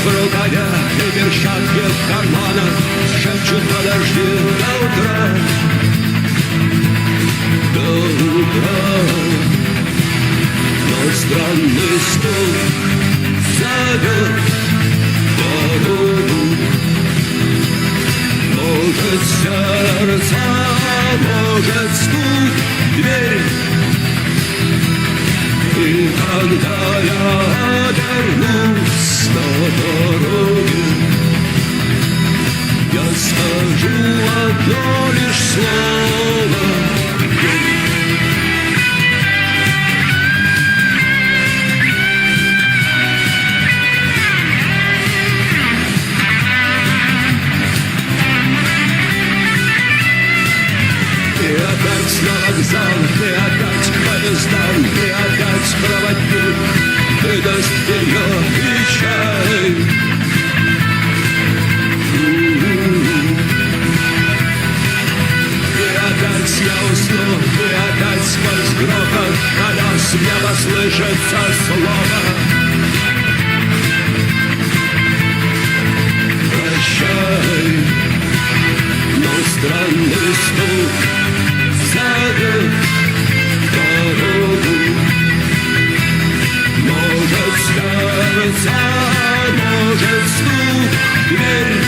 в рукаве и перчатки в карманах шепчут подожди до утра. До утра. Но странный стук зовет дорогу. Может сердце, может стук в дверь. И когда я обернусь на дороге, я скажу одно лишь слово. И опять на вокзал, и опять к поездам, и опять проводник выдаст белье и чай. И опять я усну, и опять сквозь грохот колес мне послышится слово. Прощай, но странный стук зовет дорогу. Может сердце, может стук в дверь.